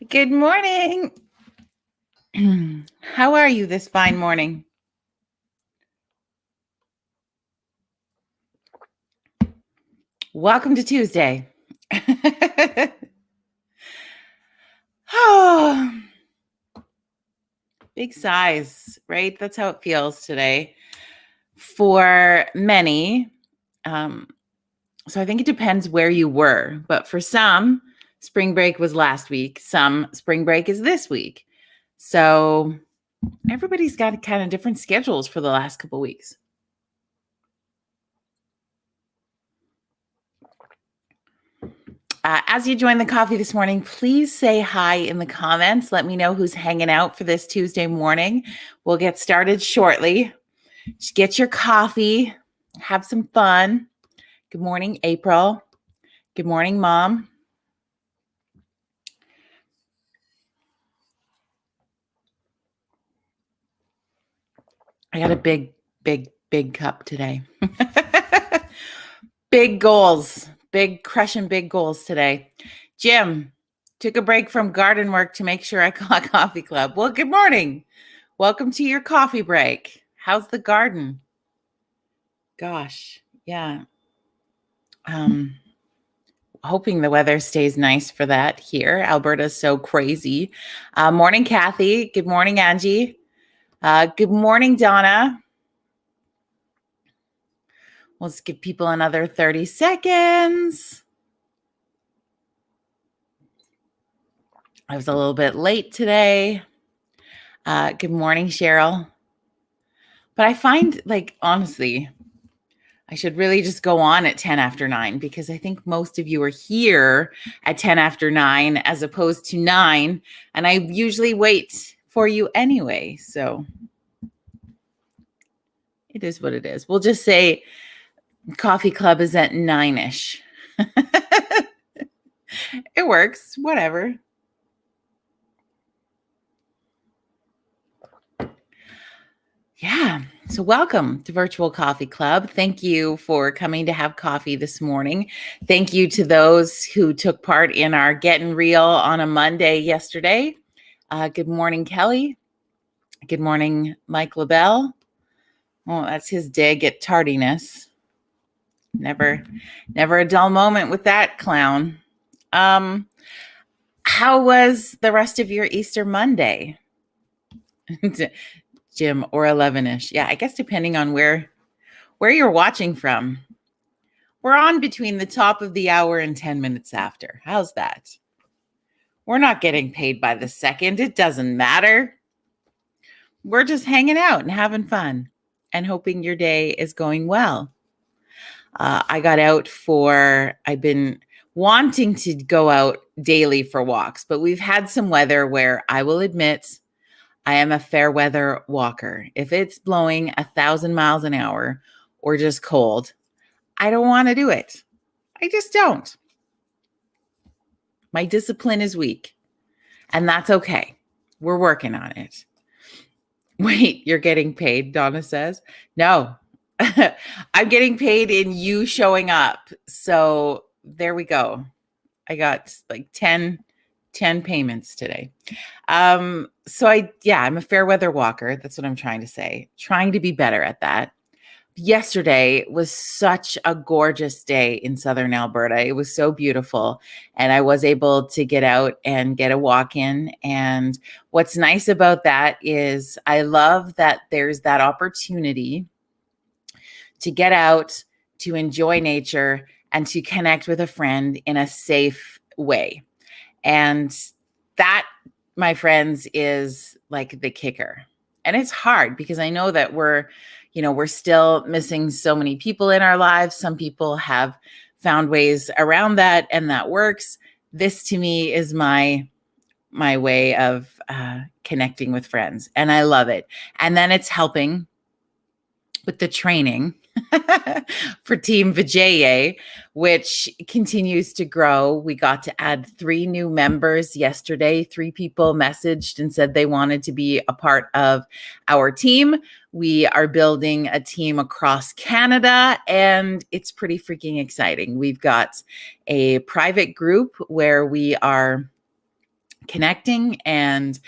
Good morning. How are you this fine morning? Welcome to Tuesday. Oh, big sighs, right? That's how it feels today for many. So I think it depends where you were, but for some, spring break was last week. Some spring break is this week. So everybody's got kind of different schedules for the last couple weeks. As you join the coffee this morning, please say hi in the comments. Let me know who's hanging out for this Tuesday morning. We'll get started shortly. Just get your coffee, have some fun. Good morning, April. Good morning, Mom. I got a big cup today. Big goals, crushing big goals today. Jim, took a break from garden work to make sure I caught Coffee Club. Well, good morning. Welcome to your coffee break. How's the garden? Gosh, yeah. Hoping the weather stays nice for that here. Alberta's so crazy. Morning, Kathy. Good morning, Angie. Good morning, Donna. Let's give people another 30 seconds. I was a little bit late today. Good morning, Cheryl. But I find, honestly, I should really just go on at 10 after 9 because I think most of you are here at 10 after 9 as opposed to 9. And I usually wait for you anyway. So it is what it is. We'll just say coffee club is at 9-ish. It works. Whatever. Yeah. So welcome to Virtual Coffee Club. Thank you for coming to have coffee this morning. Thank you to those who took part in our Getting Real on a Monday yesterday. Good morning, Kelly. Good morning, Mike LaBelle. Oh, that's his dig at tardiness. Never a dull moment with that clown. How was the rest of your Easter Monday? Jim, or 11-ish. Yeah, I guess depending on where you're watching from. We're on between the top of the hour and 10 minutes after. How's that? We're not getting paid by the second. It doesn't matter. We're just hanging out and having fun and hoping your day is going well. I got out I've been wanting to go out daily for walks, but we've had some weather where I will admit I am a fair weather walker. If it's blowing 1,000 miles an hour or just cold, I don't want to do it. I just don't. My discipline is weak, and that's okay. We're working on it. Wait, you're getting paid, Donna says. No, I'm getting paid in you showing up. So there we go. I got like 10 payments today. I'm a fair weather walker. That's what I'm trying to say. Trying to be better at that. Yesterday was such a gorgeous day in Southern Alberta. It was so beautiful. And I was able to get out and get a walk in. And what's nice about that is I love that there's that opportunity to get out, to enjoy nature, and to connect with a friend in a safe way. And that, my friends, is like the kicker. And it's hard because I know that we're still missing so many people in our lives. Some people have found ways around that, and that works. This to me is my way of connecting with friends, and I love it. And then it's helping with the training for Team Vijay, which continues to grow. We got to add 3 new members yesterday. 3 people messaged and said they wanted to be a part of our team. We are building a team across Canada, and it's pretty freaking exciting. We've got a private group where we are connecting and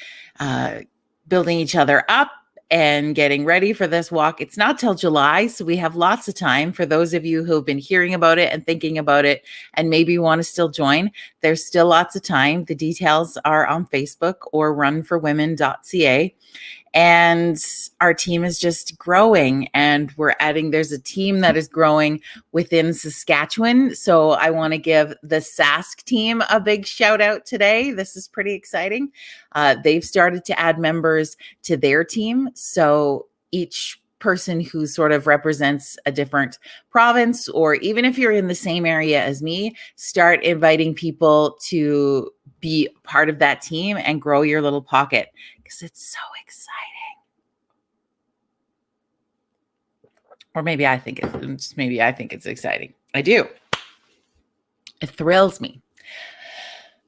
building each other up and getting ready for this walk. It's not till July, so we have lots of time. For those of you who have been hearing about it and thinking about it and maybe want to still join, there's still lots of time. The details are on Facebook or runforwomen.ca. And our team is just growing, and there's a team that is growing within Saskatchewan. So I want to give the Sask team a big shout out today. This is pretty exciting. They've started to add members to their team. So each person who sort of represents a different province, or even if you're in the same area as me, start inviting people to be part of that team and grow your little pocket, because it's so exciting. Or maybe I think it's exciting. I do. It thrills me.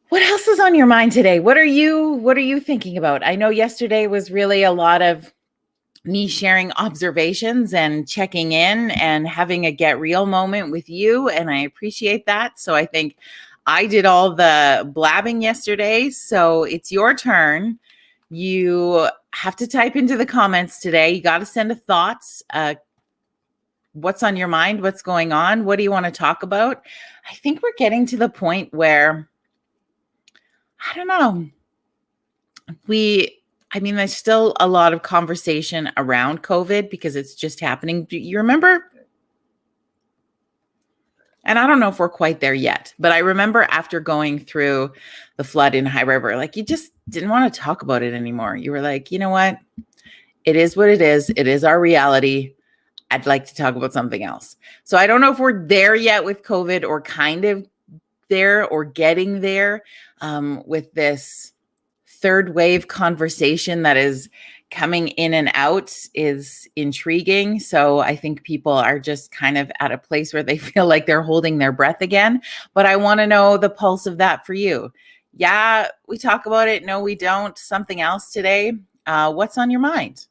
What else is on your mind today? What are you thinking about? I know yesterday was really a lot of me sharing observations and checking in and having a get real moment with you, and I appreciate that. So I think I did all the blabbing yesterday, so it's your turn. You have to type into the comments today. You got to send a thoughts. What's on your mind? What's going on? What do you want to talk about? I think we're getting to the point where, I don't know. There's still a lot of conversation around COVID because it's just happening. Do you remember? And I don't know if we're quite there yet, but I remember after going through the flood in High River, like, you just didn't want to talk about it anymore. You were like, you know what? It is what it is. It is our reality. I'd like to talk about something else. So I don't know if we're there yet with COVID, or kind of there or getting there with this third wave conversation that is coming in and out is intriguing. So I think people are just kind of at a place where they feel like they're holding their breath again. But I want to know the pulse of that for you. Yeah, we talk about it. No, we don't. Something else today. What's on your mind?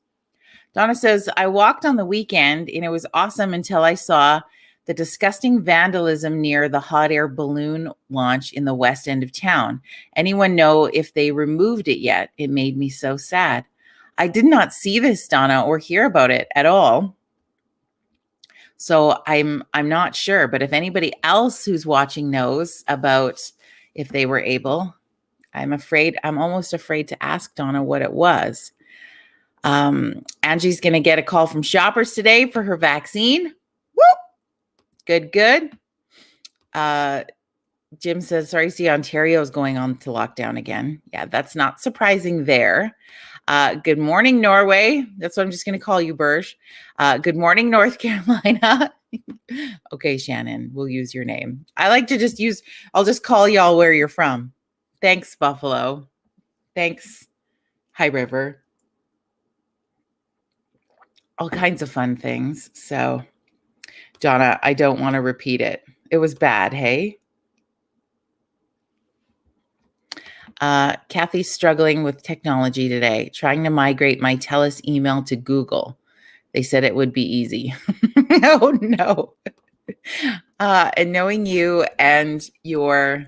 Donna says, I walked on the weekend and it was awesome until I saw the disgusting vandalism near the hot air balloon launch in the west end of town. Anyone know if they removed it yet? It made me so sad. I did not see this, Donna, or hear about it at all. So I'm not sure, but if anybody else who's watching knows about if they were able, I'm almost afraid to ask Donna what it was. Angie's going to get a call from Shoppers today for her vaccine. Whoop! Good. Jim says, sorry, see, Ontario is going on to lockdown again. Yeah, that's not surprising there. Good morning, Norway. That's what I'm just going to call you, Berge. Good morning, North Carolina. Okay, Shannon, we'll use your name. I like to I'll just call y'all where you're from. Thanks, Buffalo. Thanks, High River. All kinds of fun things. So, Donna, I don't want to repeat it. It was bad, hey? Kathy's struggling with technology today, trying to migrate my TELUS email to Google. They said it would be easy. Oh, no. And knowing you and your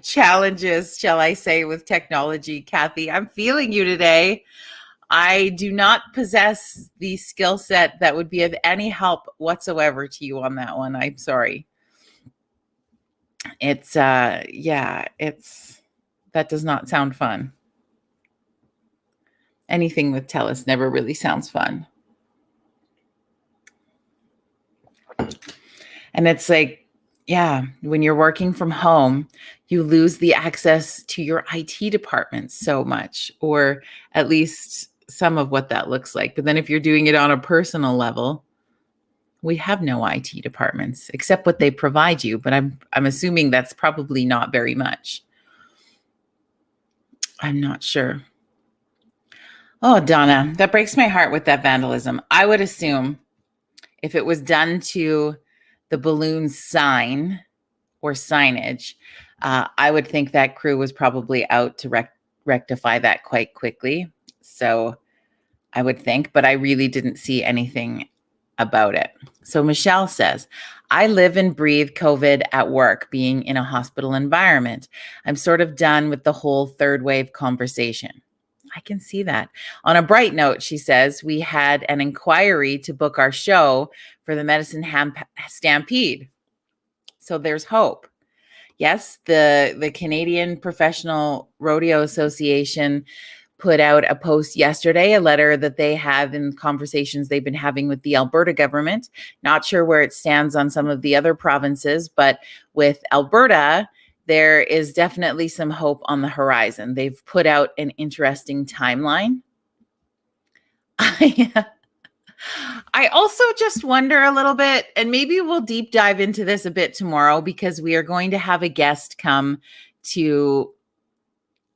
challenges, shall I say, with technology, Kathy, I'm feeling you today. I do not possess the skill set that would be of any help whatsoever to you on that one. I'm sorry. That does not sound fun. Anything with TELUS never really sounds fun. And it's like, yeah, when you're working from home, you lose the access to your IT department so much, or at least some of what that looks like. But then if you're doing it on a personal level, we have no IT departments except what they provide you. But I'm assuming that's probably not very much. I'm not sure. Oh, Donna, that breaks my heart with that vandalism. I would assume if it was done to the balloon sign or signage, I would think that crew was probably out to rectify that quite quickly. So I would think, but I really didn't see anything about it. So Michelle says, I live and breathe COVID at work, being in a hospital environment. I'm sort of done with the whole third wave conversation. I can see that. On a bright note, she says, we had an inquiry to book our show for the Medicine Stampede. So there's hope. Yes, the Canadian Professional Rodeo Association put out a post yesterday, a letter that they have in conversations they've been having with the Alberta government. Not sure where it stands on some of the other provinces, but with Alberta, there is definitely some hope on the horizon. They've put out an interesting timeline. I also just wonder a little bit, and maybe we'll deep dive into this a bit tomorrow, because we are going to have a guest come to,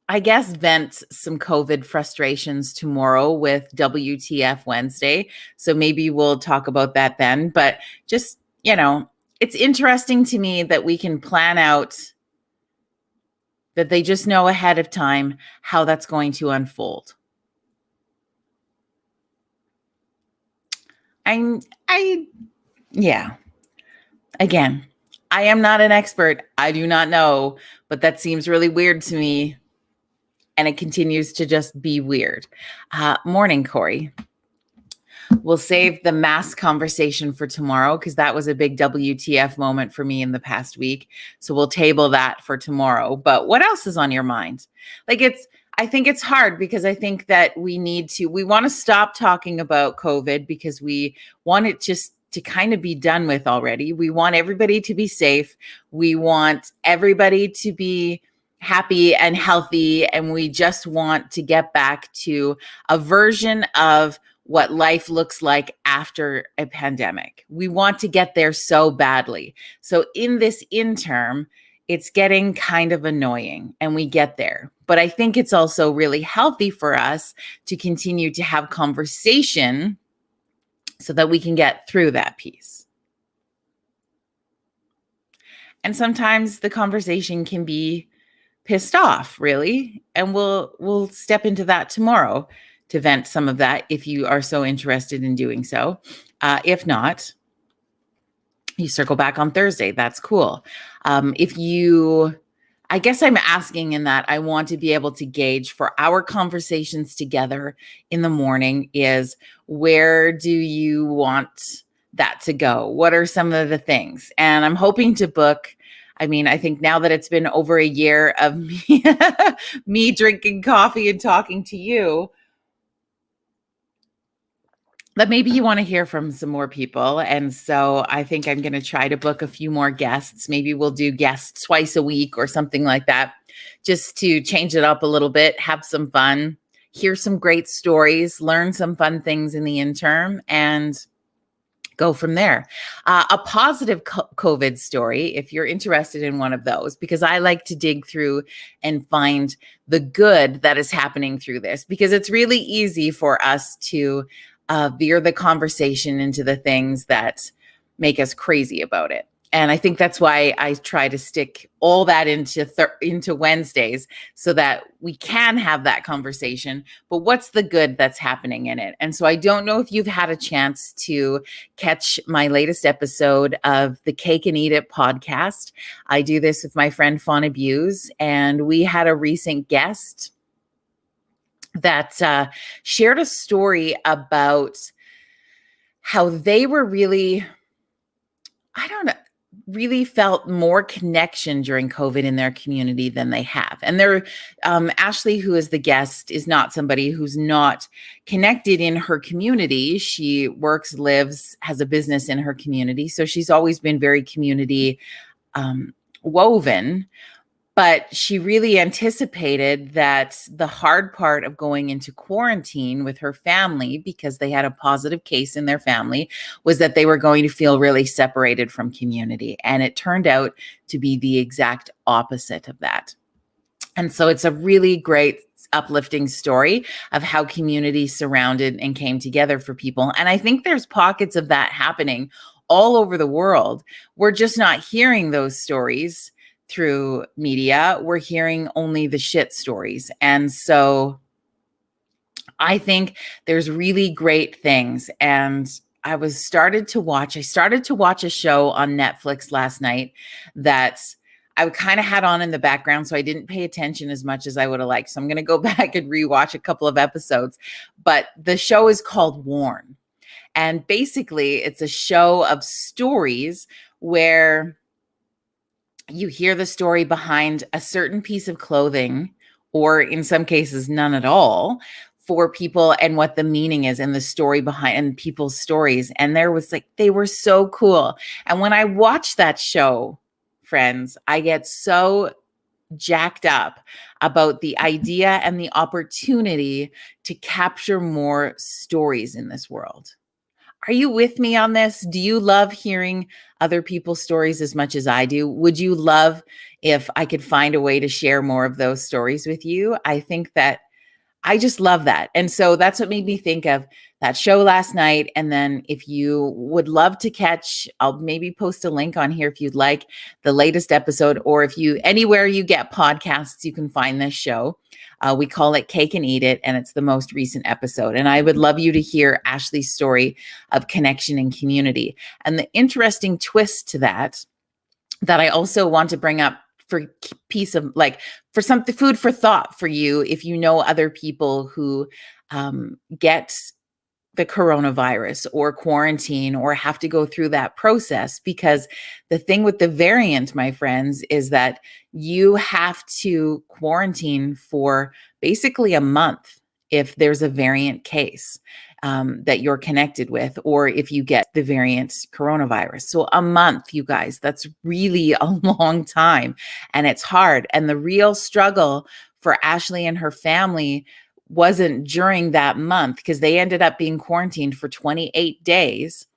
I guess, vent some COVID frustrations tomorrow with WTF Wednesday. So maybe we'll talk about that then. But just, it's interesting to me that we can plan out, that they just know ahead of time how that's going to unfold. Again, I am not an expert. I do not know, but that seems really weird to me. And it continues to just be weird. Morning, Corey. We'll save the mask conversation for tomorrow, because that was a big WTF moment for me in the past week. So we'll table that for tomorrow. But what else is on your mind? I think it's hard, because I think that we want to stop talking about COVID, because we want it just to kind of be done with already. We want everybody to be safe. We want everybody to be happy and healthy. And we just want to get back to a version of what life looks like after a pandemic. We want to get there so badly. So in this interim, it's getting kind of annoying, and we get there. But I think it's also really healthy for us to continue to have conversation so that we can get through that piece. And sometimes the conversation can be pissed off, really. And we'll step into that tomorrow to vent some of that, if you are so interested in doing so. If not, you circle back on Thursday. That's cool. I guess I'm asking in that I want to be able to gauge for our conversations together in the morning is, where do you want that to go? What are some of the things? And I'm hoping to book, I think now that it's been over a year of me drinking coffee and talking to you, but maybe you want to hear from some more people. And so I think I'm going to try to book a few more guests. Maybe we'll do guests twice a week or something like that, just to change it up a little bit, have some fun, hear some great stories, learn some fun things in the interim, and go from there. A positive COVID story, if you're interested in one of those, because I like to dig through and find the good that is happening through this, because it's really easy for us to veer the conversation into the things that make us crazy about it. And I think that's why I try to stick all that into Wednesdays, so that we can have that conversation. But what's the good that's happening in it? And so I don't know if you've had a chance to catch my latest episode of the Cake and Eat It podcast. I do this with my friend Fauna Buse, and we had a recent guest that shared a story about how they were really felt more connection during COVID in their community than they have. And Ashley, who is the guest, is not somebody who's not connected in her community. She works, lives, has a business in her community. So she's always been very community woven. But she really anticipated that the hard part of going into quarantine with her family, because they had a positive case in their family, was that they were going to feel really separated from community. And it turned out to be the exact opposite of that. And so it's a really great, uplifting story of how community surrounded and came together for people. And I think there's pockets of that happening all over the world. We're just not hearing those stories through media. We're hearing only the shit stories. And so I think there's really great things. And started to watch a show on Netflix last night that I kind of had on in the background, so I didn't pay attention as much as I would have liked. So I'm going to go back and rewatch a couple of episodes. But the show is called Worn. And basically, it's a show of stories where you hear the story behind a certain piece of clothing, or in some cases, none at all, for people, and what the meaning is and the story behind and people's stories. And there was they were so cool. And when I watch that show, friends, I get so jacked up about the idea and the opportunity to capture more stories in this world. Are you with me on this? Do you love hearing other people's stories as much as I do? Would you love if I could find a way to share more of those stories with you? I think that I just love that. And so that's what made me think of that show last night. And then if you would love to catch, I'll maybe post a link on here if you'd like the latest episode, or if you, anywhere you get podcasts, you can find this show. We call it Cake and Eat It, and it's the most recent episode. And I would love you to hear Ashley's story of connection and community. And the interesting twist to that I also want to bring up for piece of for something, food for thought for you, if you know other people who get the coronavirus or quarantine or have to go through that process. Because the thing with the variant, my friends, is that you have to quarantine for basically a month if there's a variant case that you're connected with, or if you get the variant coronavirus. So a month, you guys, that's really a long time, and it's hard. And the real struggle for Ashley and her family wasn't during that month, because they ended up being quarantined for 28 days.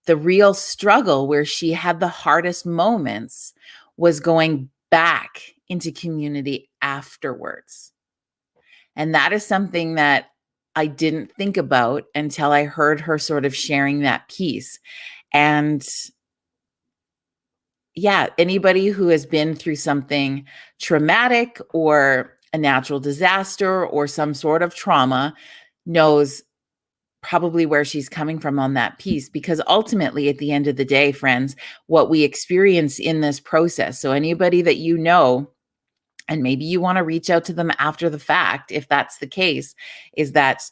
The real struggle, where she had the hardest moments, was going back into community afterwards. And that is something that I didn't think about until I heard her sort of sharing that piece. And yeah, anybody who has been through something traumatic or a natural disaster or some sort of trauma knows probably where she's coming from on that piece. Because ultimately, at the end of the day, friends, what we experience in this process, so anybody that you know, and maybe you want to reach out to them after the fact, if that's the case, is that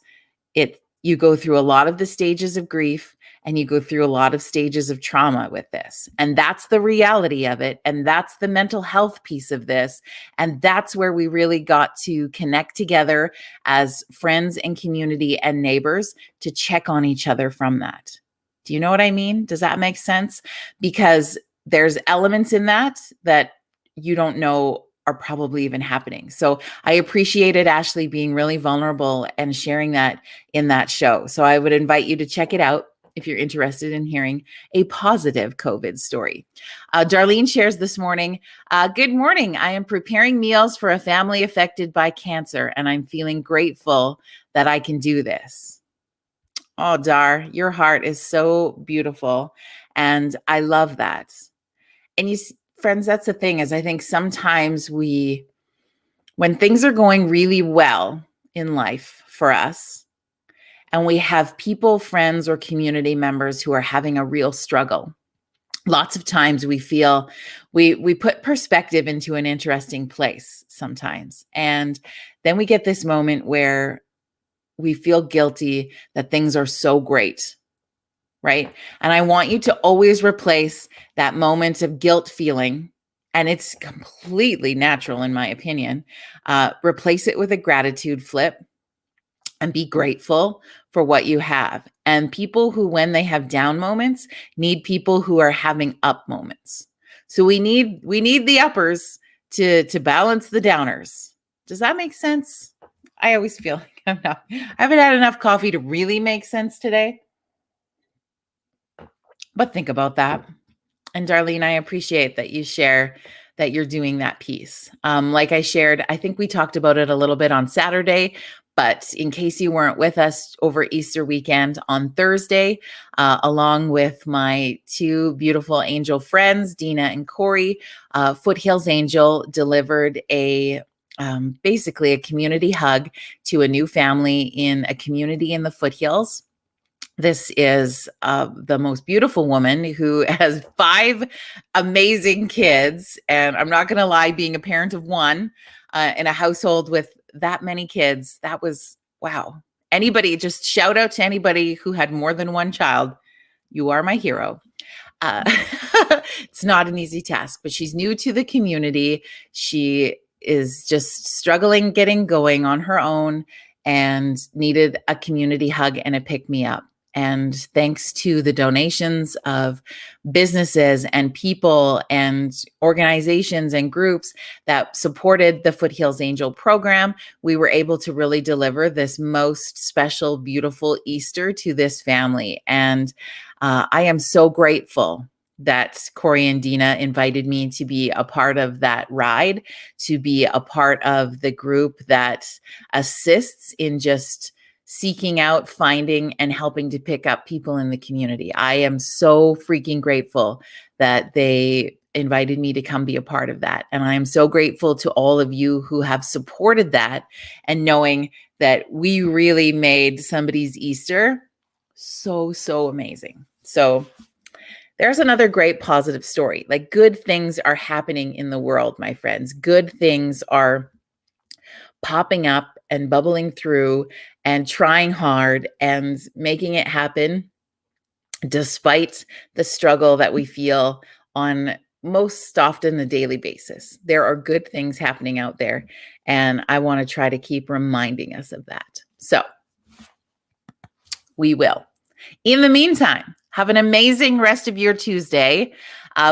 you go through a lot of the stages of grief, and you go through a lot of stages of trauma with this. And that's the reality of it. And that's the mental health piece of this. And that's where we really got to connect together as friends and community and neighbors to check on each other from that. Do you know what I mean? Does that make sense? Because there's elements in that you don't know are probably even happening. So I appreciated Ashley being really vulnerable and sharing that in that show. So I would invite you to check it out if you're interested in hearing a positive COVID story. Darlene shares this morning, good morning. I am preparing meals for a family affected by cancer, and I'm feeling grateful that I can do this. Oh, Dar, your heart is so beautiful. And I love that. And friends, that's the thing, is I think sometimes when things are going really well in life for us, and we have people, friends, or community members who are having a real struggle, lots of times we feel we put perspective into an interesting place sometimes. And then we get this moment where we feel guilty that things are so great, right? And I want you to always replace that moment of guilt feeling, and it's completely natural in my opinion, replace it with a gratitude flip and be grateful for what you have. And people who, when they have down moments, need people who are having up moments. So we need the uppers to balance the downers. Does that make sense? I always feel like I haven't had enough coffee to really make sense today. But think about that. And Darlene, I appreciate that you share that you're doing that piece. Like I shared, I think we talked about it a little bit on Saturday, but in case you weren't with us over Easter weekend, on Thursday, along with my two beautiful angel friends, Dina and Corey, Foothills Angel delivered basically a community hug to a new family in a community in the Foothills This is the most beautiful woman who has 5 amazing kids. And I'm not going to lie, being a parent of one in a household with that many kids, that was wow. Anybody, just shout out to anybody who had more than one child. You are my hero. Uh, it's not an easy task, but she's new to the community. She is just struggling getting going on her own and needed a community hug and a pick me up. And thanks to the donations of businesses and people and organizations and groups that supported the Foothills Angel program, we were able to really deliver this most special, beautiful Easter to this family. And I am so grateful that Corey and Dina invited me to be a part of that ride, to be a part of the group that assists in just seeking out, finding, and helping to pick up people in the community. I am so freaking grateful that they invited me to come be a part of that. And I am so grateful to all of you who have supported that and knowing that we really made somebody's Easter so amazing. So there's another great positive story. Like, good things are happening in the world, my friends. Good things are popping up and bubbling through and trying hard and making it happen despite the struggle that we feel on most often a daily basis. There are good things happening out there, and I want to try to keep reminding us of that. So we will. In the meantime, have an amazing rest of your Tuesday.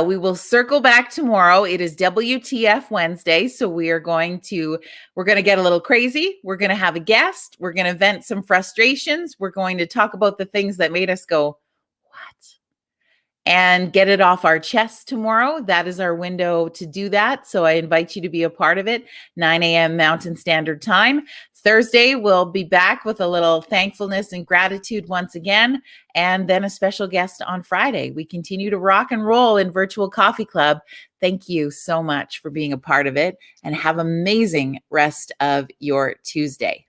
We will circle back tomorrow. It is WTF Wednesday, so we're going to get a little crazy. We're going to have a guest. We're going to vent some frustrations. We're going to talk about the things that made us go, what? And get it off our chest tomorrow. That is our window to do that. So I invite you to be a part of it, 9 a.m. Mountain Standard Time. Thursday, we'll be back with a little thankfulness and gratitude once again, and then a special guest on Friday. We continue to rock and roll in Virtual Coffee Club. Thank you so much for being a part of it, and have an amazing rest of your Tuesday.